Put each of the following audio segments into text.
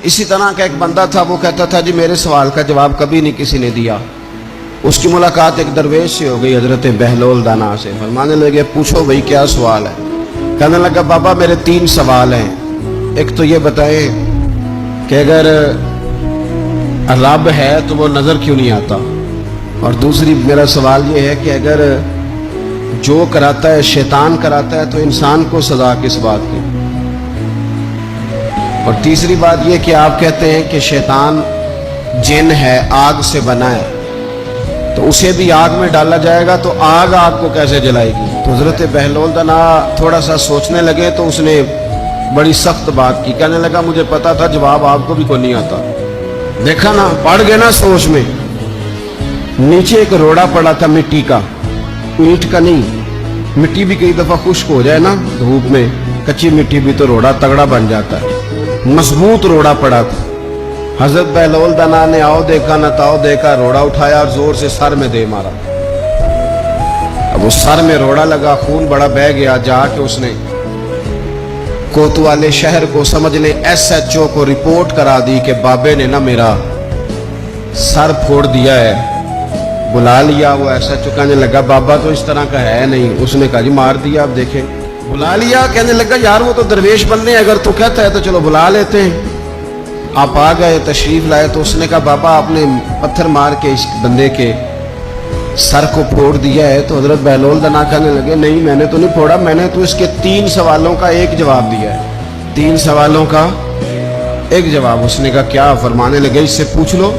اسی طرح کا ایک بندہ تھا، وہ کہتا تھا جی میرے سوال کا جواب کبھی نہیں کسی نے دیا۔ اس کی ملاقات ایک درویش سے ہو گئی، حضرت بہلول دانا سے۔ فرمانے لگے پوچھو بھئی کیا سوال ہے؟ کہنے لگا بابا میرے 3 سوال ہیں۔ ایک تو یہ بتائیں کہ اگر رب ہے تو وہ نظر کیوں نہیں آتا؟ اور دوسری میرا سوال یہ ہے کہ اگر جو کراتا ہے شیطان کراتا ہے تو انسان کو سزا کس بات کی؟ اور تیسری بات یہ کہ آپ کہتے ہیں کہ شیطان جن ہے، آگ سے بنا ہے، تو اسے بھی آگ میں ڈالا جائے گا تو آگ کو کیسے جلائے گی؟ تو حضرت بہلول دانا تھوڑا سا سوچنے لگے تو اس نے بڑی سخت بات کی۔ کہنے لگا مجھے پتا تھا جواب آپ کو بھی کوئی نہیں آتا۔ دیکھا نا، پڑ گئے نا سوچ میں۔ نیچے ایک روڑا پڑا تھا مٹی کا، اینٹ کا نہیں۔ مٹی بھی کئی دفعہ خشک ہو جائے نا دھوپ میں، کچی مٹی بھی تو روڑا تگڑا بن جاتا ہے۔ مضبوط روڑا پڑا تھا۔ حضرت بہلول دانا نے آؤ دیکھا نہ تاؤ دیکھا، روڑا اٹھایا اور زور سے سر میں دے مارا۔ اب اس سر میں روڑا لگا، خون بڑا بہہ گیا۔ جا کے اس نے کوتوالے شہر کو، سمجھ لیں SHO کو رپورٹ کرا دی کہ بابے نے نا میرا سر پھوڑ دیا ہے۔ بلا لیا وہ SHO، کہنے لگا بابا تو اس طرح کا ہے نہیں۔ اس نے کہا جی مار دیا، اب دیکھیں۔ بلا لیا، کہنے لگا یار وہ تو درویش بندے ہیں، اگر تو کہتا ہے تو چلو بلا لیتے ہیں۔ آپ آ گئے، تشریف لائے تو اس نے کہا بابا آپ نے پتھر مار کے اس بندے کے سر کو پھوڑ دیا ہے۔ تو حضرت بہلول دانا کہنے لگے نہیں میں نے تو نہیں پھوڑا، میں نے تو اس کے 3 سوالوں کا ایک جواب دیا ہے۔ 3 سوالوں کا ایک جواب۔ اس نے کہا کیا؟ فرمانے لگے اس سے پوچھ لو۔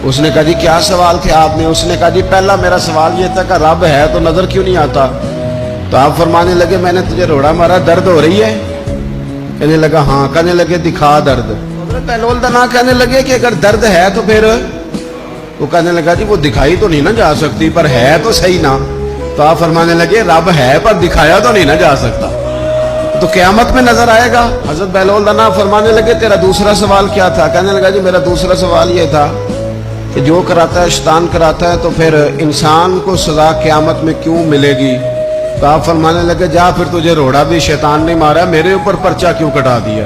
اس نے کہا جی کیا سوال تھے آپ نے؟ اس نے کہا جی پہلا میرا سوال یہ تھا کہ رب ہے تو نظر کیوں نہیں آتا؟ تو آپ فرمانے لگے میں نے تجھے روڑا مارا، درد ہو رہی ہے؟ کہنے لگا ہاں۔ کہنے لگے دکھا درد۔ حضرت بہلول دانا کہنے لگے کہ اگر درد ہے تو پھر؟ وہ کہنے لگا جی وہ دکھائی تو نہیں نہ جا سکتی، پر ہے تو صحیح نا۔ تو آپ فرمانے لگے رب ہے پر دکھایا تو نہیں نہ جا سکتا، تو قیامت میں نظر آئے گا۔ حضرت بہلول دانا فرمانے لگے تیرا دوسرا سوال کیا تھا؟ کہنے لگا جی میرا دوسرا سوال یہ تھا کہ جو کراتا ہے شیطان کراتا ہے تو پھر انسان کو سزا قیامت میں کیوں ملے گی؟ تو آپ فرمانے لگے جا پھر تجھے روڑا بھی شیطان نے مارا، میرے اوپر پرچہ کیوں کٹا دیا؟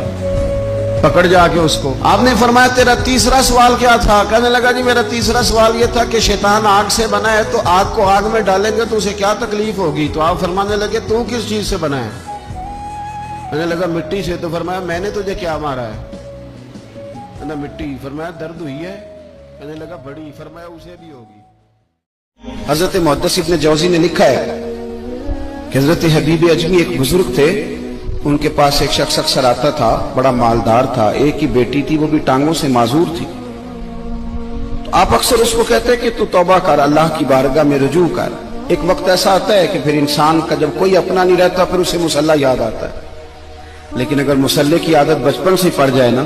پکڑ جا کے اس کو۔ آپ نے فرمایا تیرا تیسرا سوال کیا تھا؟ کہنے لگا جی میرا تیسرا سوال یہ تھا کہ شیطان آگ سے بنا ہے تو آگ کو آگ میں ڈالیں گے تو اسے کیا تکلیف ہوگی؟ تو آپ فرمانے لگے تو کس چیز سے بنا ہے؟ کہنے لگا مٹی سے۔ تو فرمایا میں نے تجھے کیا مارا ہے؟ کہنا مٹی۔ فرمایا درد ہوئی ہے؟ کہنے لگا بڑی۔ فرمایا اسے بھی ہوگی۔ حضرت محدث ابن جوزی نے لکھا ہے کہ حضرت حبیب اجمی ایک بزرگ تھے، ان کے پاس ایک شخص اکثر آتا تھا، بڑا مالدار تھا، ایک ہی بیٹی تھی، وہ بھی ٹانگوں سے معذور تھی۔ تو آپ اکثر اس کو کہتے کہ تو توبہ کر، اللہ کی بارگاہ میں رجوع کر۔ ایک وقت ایسا آتا ہے کہ پھر انسان کا جب کوئی اپنا نہیں رہتا پھر اسے مصلی یاد آتا ہے، لیکن اگر مصلی کی عادت بچپن سے پڑ جائے نا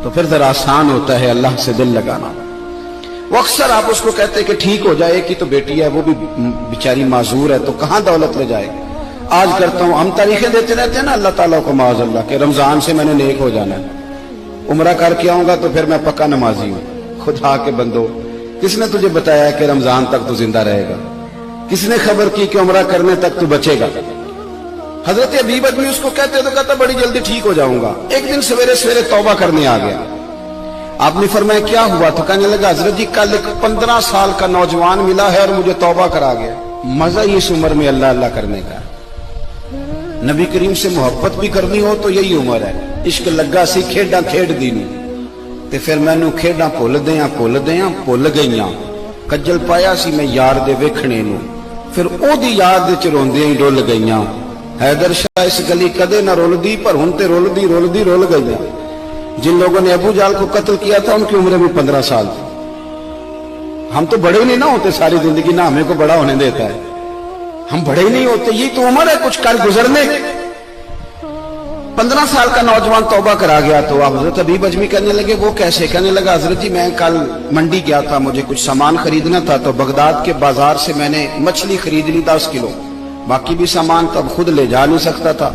تو پھر ذرا آسان ہوتا ہے اللہ سے دل لگانا۔ وہ اکثر آپ اس کو کہتے کہ ٹھیک ہو جائے کہ تو بیٹی ہے، وہ بھی بیچاری معذور ہے، تو کہاں دولت لے جائے گی؟ آج کرتا ہوں، ہم تاریخیں دیتے رہتے ہیں نا اللہ تعالیٰ کو معاذ اللہ کہ رمضان سے میں نے نیک ہو جانا ہے، عمرہ کر کے آؤں گا تو پھر میں پکا نمازی ہوں۔ خدا کے بندو، کس نے تجھے بتایا کہ رمضان تک تو زندہ رہے گا؟ کس نے خبر کی کہ عمرہ کرنے تک تو بچے گا؟ حضرت حبیب اجمی اس کو کہتے تو کہتا بڑی جلدی ٹھیک ہو جاؤں گا۔ ایک دن سویرے سویرے توبہ کرنے آ گیا۔ آپ نے فرمایا کیا ہوا؟ تو کہنے لگا حضرت جی کل ایک 15 سال کا نوجوان ملا ہے اور مجھے توبہ کرا گیا۔ مزہ ہی اس عمر میں اللہ اللہ کرنے کا، نبی کریم سے محبت بھی کرنی ہو تو یہی عمر ہے۔ عشق لگا سی کھیڈاں کھیڈ دی نی تے پھر مینوں کھیڈاں بھل گئیاں، کجل پایا سی میں یار دے ویکھنے نو، پھر او دی یاد وچ روندیاں ہی ڈل گئیاں۔ حیدر شاہ اس گلی کدے نہ رول پر ہن تے رول گئیاں۔ جن لوگوں نے ابو جہل کو قتل کیا تھا ان کی عمریں بھی 15 سال تھی۔ ہم تو بڑے نہیں نہ ہوتے ساری زندگی، نہ ہمیں کو بڑا ہونے دیتا ہے، ہم بڑے ہی نہیں ہوتے، یہ تو عمر ہے کچھ کر گزرنے۔ 15 سال کا نوجوان توبہ کرا گیا۔ تو آپ حضرت حبیب اجمی کہنے لگے وہ کیسے؟ کہنے لگا حضرت جی میں کل منڈی گیا تھا، مجھے کچھ سامان خریدنا تھا، تو بغداد کے بازار سے میں نے مچھلی خرید لی 10 کلو، باقی بھی سامان تو اب خود لے جا نہیں سکتا تھا۔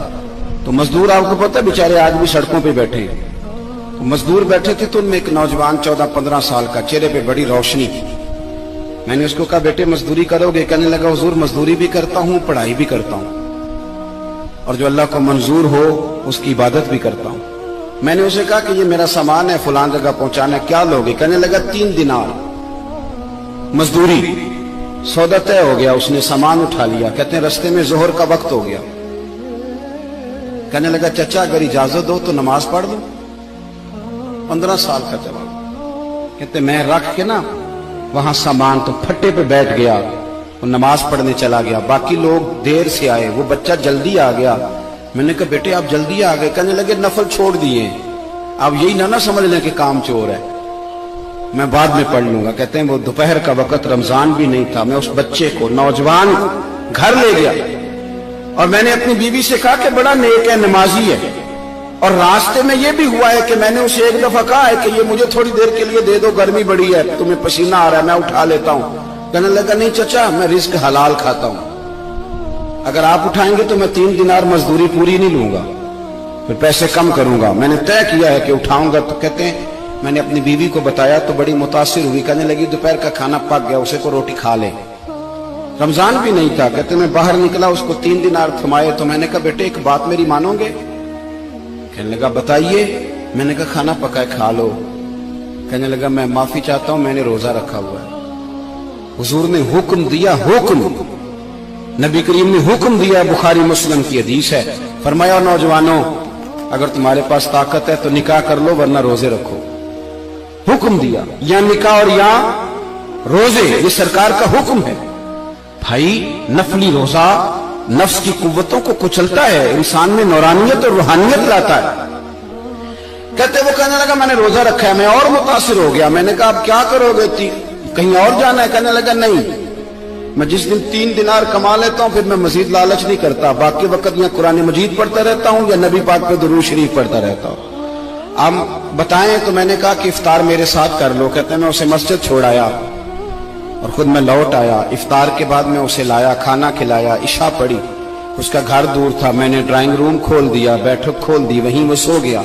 تو مزدور آپ کو پتہ ہے بیچارے آج بھی سڑکوں پہ بیٹھے، مزدور بیٹھے تھے تو ان میں ایک نوجوان 14-15 سال کا، چہرے پہ بڑی روشنی تھی۔ میں نے اس کو کہا بیٹے مزدوری کرو گے؟ کہنے لگا حضور مزدوری بھی کرتا ہوں، پڑھائی بھی کرتا ہوں، اور جو اللہ کو منظور ہو اس کی عبادت بھی کرتا ہوں۔ میں نے اسے کہا کہ یہ میرا سامان ہے فلان جگہ پہنچانا ہے، کیا لوگے؟ کہنے لگا 3 دینار مزدوری۔ سودا طے ہو گیا، اس نے سامان اٹھا لیا۔ کہتے ہیں رستے میں ظہر کا وقت ہو گیا، کہنے لگا چچا اگر اجازت دو تو نماز پڑھ دو۔ 15 سال کا جواب۔ کہتے میں رکھ کے نا وہاں سامان تو پھٹے پہ بیٹھ گیا، وہ نماز پڑھنے چلا گیا۔ باقی لوگ دیر سے آئے، وہ بچہ جلدی آ گیا۔ میں نے کہا بیٹے آپ جلدی آ گئے؟ کہنے لگے نفل چھوڑ دیے، آپ یہی نہ سمجھ لیں کہ کام چور ہے، میں بعد میں پڑھ لوں گا۔ کہتے ہیں وہ دوپہر کا وقت، رمضان بھی نہیں تھا، میں اس بچے کو نوجوان گھر لے گیا اور میں نے اپنی بیوی سے کہا کہ بڑا نیک ہے، نمازی ہے، اور راستے میں یہ بھی ہوا ہے کہ میں نے اسے ایک دفعہ کہا ہے کہ یہ مجھے تھوڑی دیر کے لیے دے دو، گرمی بڑی ہے، تمہیں پسینہ آ رہا ہے، میں اٹھا لیتا ہوں۔ کہنے لگا نہیں چچا میں رزق حلال کھاتا ہوں، اگر آپ اٹھائیں گے تو میں 3 دینار مزدوری پوری نہیں لوں گا، پھر پیسے کم کروں گا، میں نے طے کیا ہے کہ اٹھاؤں گا۔ تو کہتے ہیں میں نے اپنی بیوی کو بتایا تو بڑی متاثر ہوئی، کہنے لگی دوپہر کا کھانا پک گیا، اسے کو روٹی کھا لے۔ رمضان بھی نہیں تھا۔ کہتے میں باہر نکلا، اس کو 3 دینار تھمائے تو میں نے کہا بیٹے ایک بات میری مانو گے؟ کہنے لگا بتائیے۔ میں نے کہا کھانا پکا ہے کھا لو۔ کہنے لگا میں معافی چاہتا ہوں، میں نے روزہ رکھا ہوا ہے۔ حضور نے حکم دیا، حکم نبی کریم نے حکم دیا، بخاری مسلم کی حدیث ہے، فرمایا نوجوانوں اگر تمہارے پاس طاقت ہے تو نکاح کر لو ورنہ روزے رکھو۔ حکم دیا، یا نکاح اور یا روزے، یہ سرکار کا حکم ہے۔ بھائی نفلی روزہ نفس کی قوتوں کو کچلتا ہے، انسان میں نورانیت اور روحانیت لاتا ہے۔ کہتے وہ کہنے لگا میں نے روزہ رکھا ہے، میں اور متاثر ہو گیا۔ میں نے کہا اب کیا کرو گے؟ کہیں اور جانا ہے؟ کہنے لگا نہیں، میں جس دن 3 دینار کما لیتا ہوں پھر میں مزید لالچ نہیں کرتا، باقی وقت یا قرآن مجید پڑھتا رہتا ہوں یا نبی پاک پہ درود شریف پڑھتا رہتا ہوں۔ آپ بتائیں تو میں نے کہا کہ افطار میرے ساتھ کر لو۔ کہتے ہیں میں اسے مسجد چھوڑ آیا اور خود میں لوٹ آیا۔ افطار کے بعد میں اسے لایا، کھانا کھلایا، عشاء پڑھی۔ اس کا گھر دور تھا، میں نے ڈرائنگ روم کھول دیا، بیٹھک کھول دی، وہیں وہ سو گیا۔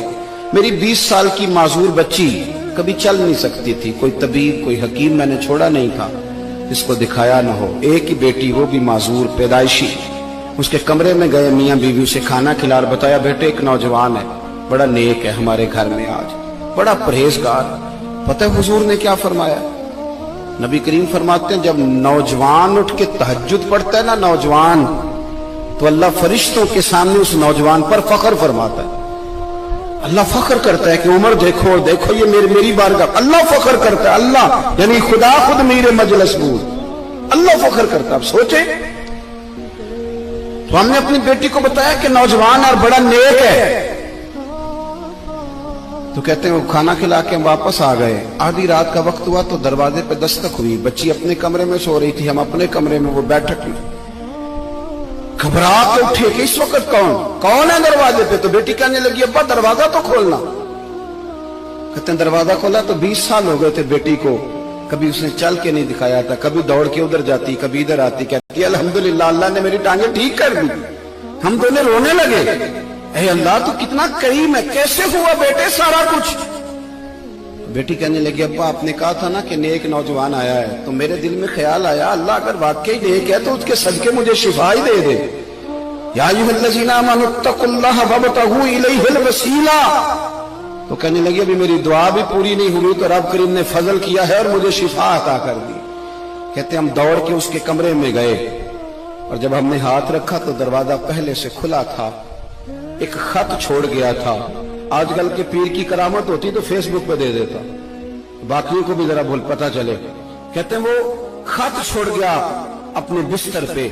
میری 20 سال کی معذور بچی کبھی چل نہیں سکتی تھی، کوئی طبیب کوئی حکیم میں نے چھوڑا نہیں تھا اس کو دکھایا نہ ہو۔ ایک ہی بیٹی، وہ بھی معذور پیدائشی۔ اس کے کمرے میں گئے، میاں بیوی اسے کھانا کھلا اور بتایا بیٹے ایک نوجوان ہے، بڑا نیک ہے، ہمارے گھر میں آج بڑا پرہیزگار۔ پتہ ہے حضور نے کیا فرمایا؟ نبی کریم فرماتے ہیں جب نوجوان اٹھ کے تہجد پڑھتا ہے نا نوجوان، تو اللہ فرشتوں کے سامنے اس نوجوان پر فخر فرماتا ہے۔ اللہ فخر کرتا ہے کہ عمر دیکھو دیکھو یہ میری بارگاہ، اللہ فخر کرتا ہے، اللہ یعنی خدا خود میرے مجلس بود، اللہ فخر کرتا ہے۔ اب سوچے تو ہم نے اپنی بیٹی کو بتایا کہ نوجوان اور بڑا نیک ہے، تو کہتے ہیں وہ کھانا کھلا کے ہم واپس آ گئے۔ آدھی رات کا وقت ہوا تو دروازے پہ دستک ہوئی، بچی اپنے کمرے میں سو رہی تھی، ہم اپنے کمرے میں، وہ بیٹھک میں۔ گھبرا کے اٹھے کہ اس وقت کون ہے دروازے پہ؟ تو بیٹی کہنے لگی ابا دروازہ تو کھولنا۔ کہتے ہیں دروازہ کھولا تو 20 سال ہو گئے تھے بیٹی کو، کبھی اس نے چل کے نہیں دکھایا تھا، کبھی دوڑ کے ادھر جاتی کبھی ادھر آتی، کہتی الحمدللہ اللہ نے میری ٹانگیں ٹھیک کر دی۔ ہم دونوں رونے لگے، اے اللہ تو کتنا کریم ہے، کیسے ہوا بیٹے سارا کچھ؟ بیٹی کہنے لگی ابا آپ نے کہا تھا نا کہ نیک نوجوان آیا ہے، تو میرے دل میں خیال آیا اللہ اگر واقعی نیک ہے تو اس کے صدقے مجھے شفا ہی دے دے۔ یا ایھا الذین آمنوا اتقوا اللہ وابتغوا الیہ الوسیلہ۔ تو کہنے لگی ابھی میری دعا بھی پوری نہیں ہوئی تو رب کریم نے فضل کیا ہے اور مجھے شفا عطا کر دی۔ کہتے ہم دوڑ کے اس کے کمرے میں گئے اور جب ہم نے ہاتھ رکھا تو دروازہ پہلے سے کھلا تھا، ایک خط چھوڑ گیا تھا۔ آج کل کے پیر کی کرامت ہوتی تو فیس بک پہ دے دیتا، باقیوں کو بھی ذرا بھول پتہ چلے۔ کہتے ہیں وہ خط چھوڑ گیا اپنے بستر پہ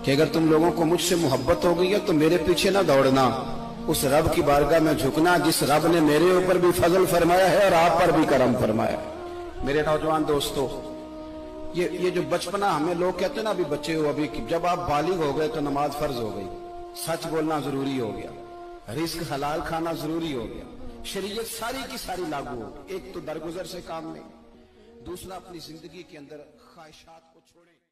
کہ اگر تم لوگوں کو مجھ سے محبت ہو گئی ہے تو میرے پیچھے نہ دوڑنا، اس رب کی بارگاہ میں جھکنا جس رب نے میرے اوپر بھی فضل فرمایا ہے اور آپ پر بھی کرم فرمایا۔ میرے نوجوان دوستو، یہ جو بچپنا ہمیں لوگ کہتے ہیں نا ابھی بچے ہو، ابھی جب آپ بالغ ہو گئے تو نماز فرض ہو گئی، سچ بولنا ضروری ہو گیا، رزق حلال کھانا ضروری ہو گیا، شریعت ساری کی ساری لاگو ہو۔ ایک تو درگزر سے کام نہیں، دوسرا اپنی زندگی کے اندر خواہشات کو چھوڑیں۔